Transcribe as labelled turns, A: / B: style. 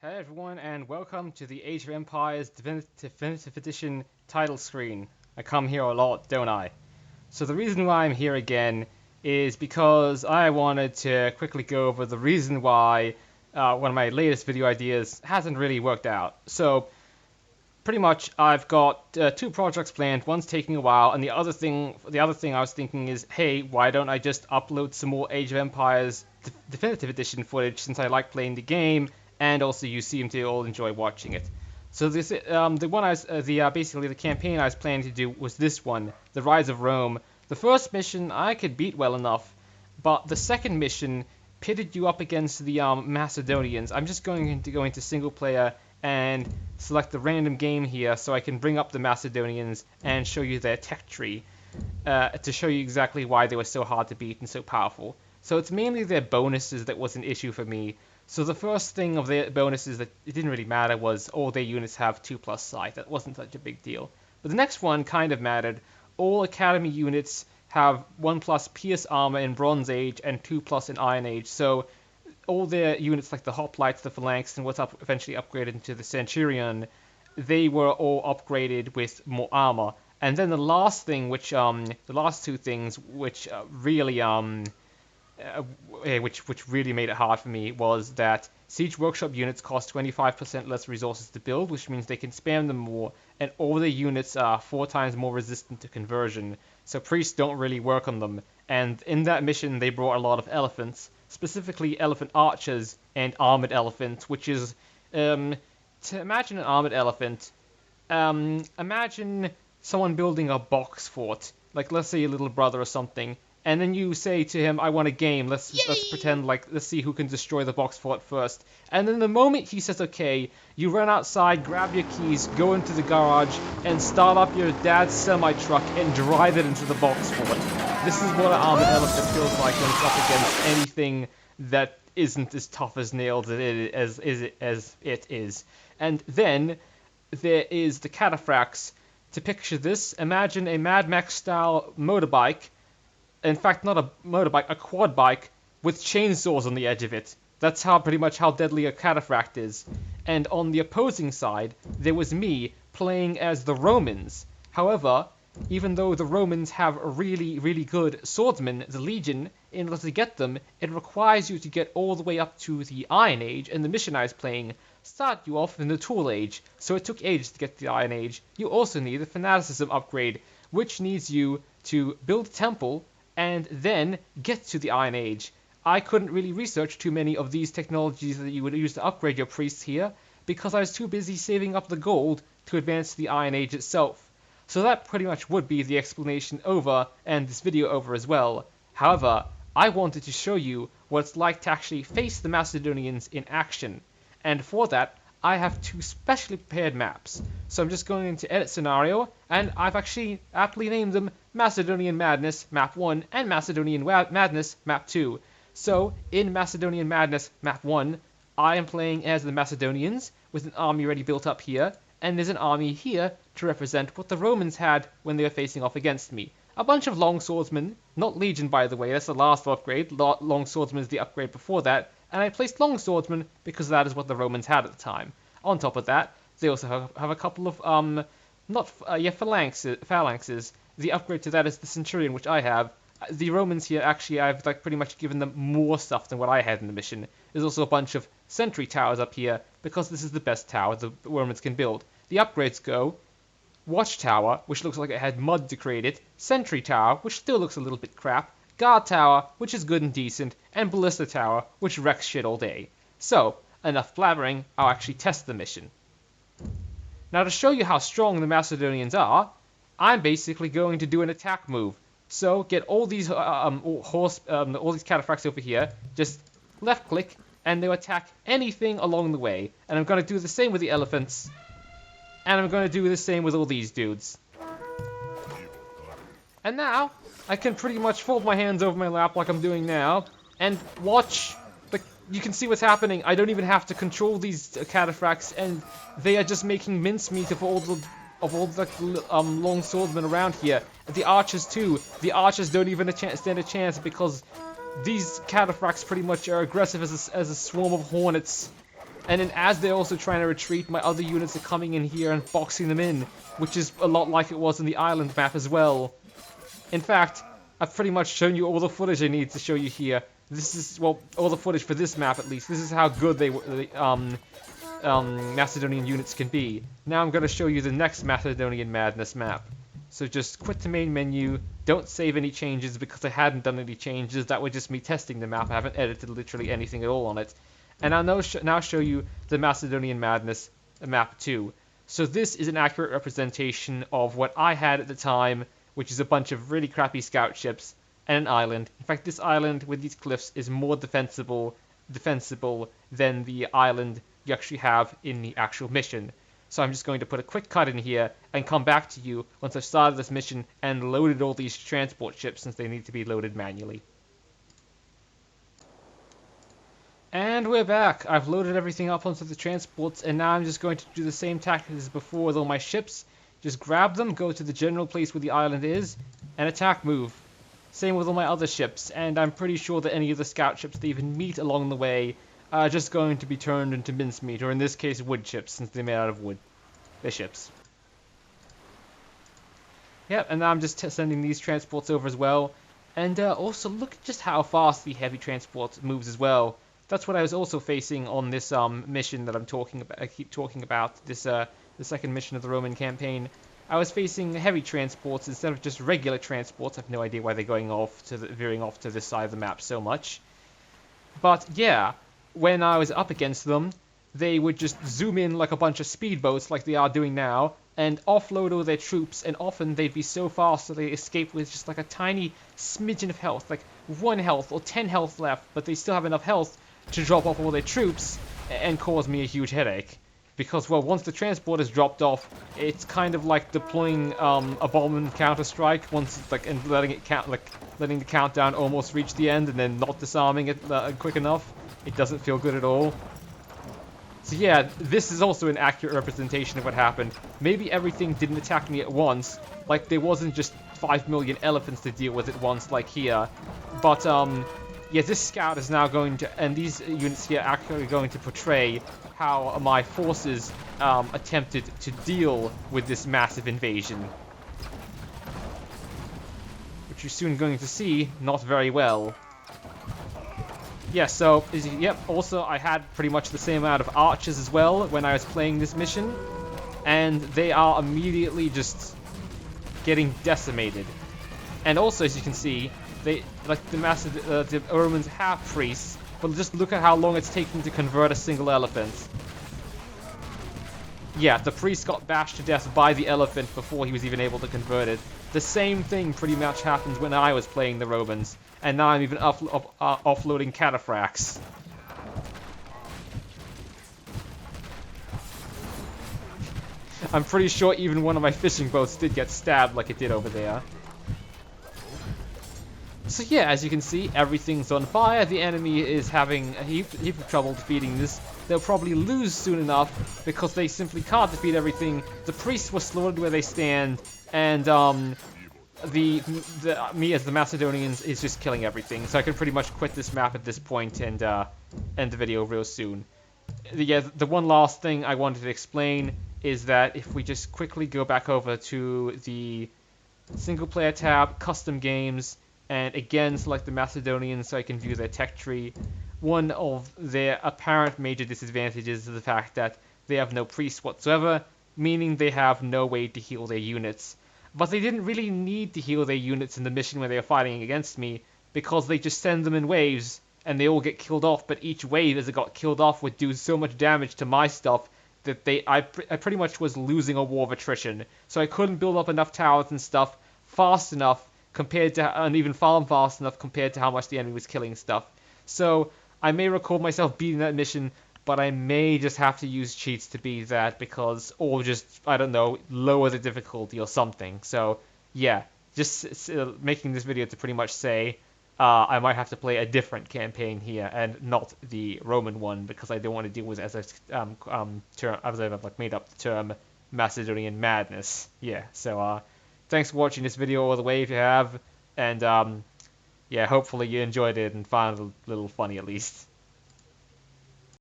A: Hey everyone, and welcome to the Age of Empires Definitive Edition title screen. I come here a lot, don't I? So the reason why I'm here again is because I wanted to quickly go over the reason why one of my latest video ideas hasn't really worked out. So pretty much I've got two projects planned. One's taking a while, and the other thing I was thinking is, hey, why don't I just upload some more Age of Empires Definitive Edition footage since I like playing the game, and also you seem to all enjoy watching it. So the one I was, basically the campaign I was planning to do was this one, the Rise of Rome. The first mission I could beat well enough, but the second mission pitted you up against the Macedonians. I'm just going to go into single player and select the random game here so I can bring up the Macedonians and show you their tech tree to show you exactly why they were so hard to beat and so powerful. So it's mainly their bonuses that was an issue for me. So the first thing of their bonuses that it didn't really matter was all their units have 2+ sight. That wasn't such a big deal. But the next one kind of mattered. All Academy units have 1+ Pierce Armor in Bronze Age and 2+ in Iron Age. So all their units like the Hoplites, the Phalanx, and what's eventually upgraded into the Centurion, they were all upgraded with more armor. And then the last thing, the last two things, which really made it hard for me, was that Siege Workshop units cost 25% less resources to build, which means they can spam them more, and all their units are 4 times more resistant to conversion. So priests don't really work on them. And in that mission, they brought a lot of elephants, specifically elephant archers and armored elephants, which is, to imagine an armored elephant, imagine someone building a box fort, like let's say your little brother or something, and then you say to him, I want a game, let's pretend let's see who can destroy the box fort first. And then the moment he says okay, you run outside, grab your keys, go into the garage, and start up your dad's semi-truck and drive it into the box fort. This is what an armored elephant feels like when it's up against anything that isn't as tough as nails as it is. And then there is the cataphracts. To picture this, imagine a Mad Max-style motorbike. In fact, not a motorbike, a quad bike with chainsaws on the edge of it. That's pretty much how deadly a cataphract is. And on the opposing side, there was me playing as the Romans. However, even though the Romans have a really, really good swordsmen, the Legion, in order to get them, it requires you to get all the way up to the Iron Age, and the mission I was playing started you off in the Tool Age, so it took ages to get to the Iron Age. You also need the Fanaticism upgrade, which needs you to build a temple and then get to the Iron Age. I couldn't really research too many of these technologies that you would use to upgrade your priests here, because I was too busy saving up the gold to advance to the Iron Age itself. So that pretty much would be the explanation over, and this video over as well. However, I wanted to show you what it's like to actually face the Macedonians in action. And for that, I have 2 specially prepared maps. So I'm just going into Edit Scenario, and I've actually aptly named them Macedonian Madness Map 1 and Macedonian Madness Map 2. So, in Macedonian Madness Map 1, I am playing as the Macedonians, with an army already built up here, and there's an army here to represent what the Romans had when they were facing off against me. A bunch of longswordsmen, not Legion by the way, that's the last upgrade, longswordsman is the upgrade before that, and I placed longswordsmen because that is what the Romans had at the time. On top of that, they also have a couple of, phalanxes. The upgrade to that is the Centurion, which I have. The Romans here, actually, I've pretty much given them more stuff than what I had in the mission. There's also a bunch of sentry towers up here, because this is the best tower the Romans can build. The upgrades go Watchtower, which looks like it had mud to create it, Sentry Tower, which still looks a little bit crap, Guard Tower, which is good and decent, and Ballista Tower, which wrecks shit all day. So, enough blabbering, I'll actually test the mission. Now to show you how strong the Macedonians are, I'm basically going to do an attack move. So get all these all these cataphracts over here, just left click, and they'll attack anything along the way. And I'm going to do the same with the elephants, and I'm going to do the same with all these dudes. And now, I can pretty much fold my hands over my lap like I'm doing now, and watch. You can see what's happening. I don't even have to control these cataphracts, and they are just making mincemeat of all the long swordsmen around here. The archers too. The archers don't even stand a chance because these cataphracts pretty much are aggressive as a swarm of hornets. And then as they're also trying to retreat, my other units are coming in here and boxing them in, which is a lot like it was in the island map as well. In fact, I've pretty much shown you all the footage I need to show you here. This is, well, all the footage for this map at least. This is how good Macedonian units can be. Now I'm going to show you the next Macedonian Madness map. So just quit the main menu, don't save any changes because I hadn't done any changes. That was just me testing the map. I haven't edited literally anything at all on it. And I'll now show you the Macedonian Madness map 2. So this is an accurate representation of what I had at the time, which is a bunch of really crappy scout ships and an island. In fact, this island with these cliffs is more defensible than the island you actually have in the actual mission. So I'm just going to put a quick cut in here and come back to you once I've started this mission and loaded all these transport ships since they need to be loaded manually. And we're back. I've loaded everything up onto the transports, and now I'm just going to do the same tactics as before with all my ships. Just grab them, go to the general place where the island is, and attack move. Same with all my other ships, and I'm pretty sure that any of the scout ships that even meet along the way are just going to be turned into mincemeat, or in this case wood chips, since they're made out of wood. They're ships. Yep, and now I'm just sending these transports over as well. And also look at just how fast the heavy transport moves as well. That's what I was also facing on this mission that I'm talking about. I keep talking about this the second mission of the Roman campaign. I was facing heavy transports instead of just regular transports. I have no idea why they're veering off to this side of the map so much. But yeah, when I was up against them, they would just zoom in like a bunch of speedboats like they are doing now, and offload all their troops, and often they'd be so fast that they escape with just like a tiny smidgen of health, like 1 health or 10 health left, but they still have enough health to drop off all their troops and cause me a huge headache. Because, well, once the transport is dropped off, it's kind of like deploying a bomb in Counter-Strike, once it's like, and letting the countdown almost reach the end and then not disarming it quick enough. It doesn't feel good at all. So yeah, this is also an accurate representation of what happened. Maybe everything didn't attack me at once, like there wasn't just 5 million elephants to deal with at once like here. But yeah, this scout is now going to, and these units here are actually going to portray how my forces attempted to deal with this massive invasion. Which you're soon going to see not very well. Yeah, so, yep, also I had pretty much the same amount of archers as well when I was playing this mission, and they are immediately just getting decimated. And also, as you can see, they, like the Romans have priests, but just look at how long it's taking to convert a single elephant. Yeah, the priest got bashed to death by the elephant before he was even able to convert it. The same thing pretty much happens when I was playing the Romans, and now I'm even offloading cataphracts. I'm pretty sure even one of my fishing boats did get stabbed like it did over there. So yeah, as you can see, everything's on fire. The enemy is having a heap of trouble defeating this. They'll probably lose soon enough because they simply can't defeat everything. The priests were slaughtered where they stand, and me as the Macedonians is just killing everything. So I can pretty much quit this map at this point and end the video real soon. The one last thing I wanted to explain is that if we just quickly go back over to the single player tab, custom games, and again select the Macedonians so I can view their tech tree. One of their apparent major disadvantages is the fact that they have no priests whatsoever, meaning they have no way to heal their units. But they didn't really need to heal their units in the mission when they were fighting against me, because they just send them in waves, and they all get killed off, but each wave as it got killed off would do so much damage to my stuff that I pretty much was losing a war of attrition. So I couldn't build up enough towers and stuff fast enough compared to, and even farm fast enough compared to how much the enemy was killing stuff. So I may record myself beating that mission, but I may just have to use cheats to beat that, because, or just, I don't know, lower the difficulty or something. So yeah, just making this video to pretty much say I might have to play a different campaign here and not the Roman one, because I don't want to deal with it as I've made up the term Macedonian Madness. Yeah, so thanks for watching this video all the way if you have, and yeah, hopefully you enjoyed it and found it a little funny at least.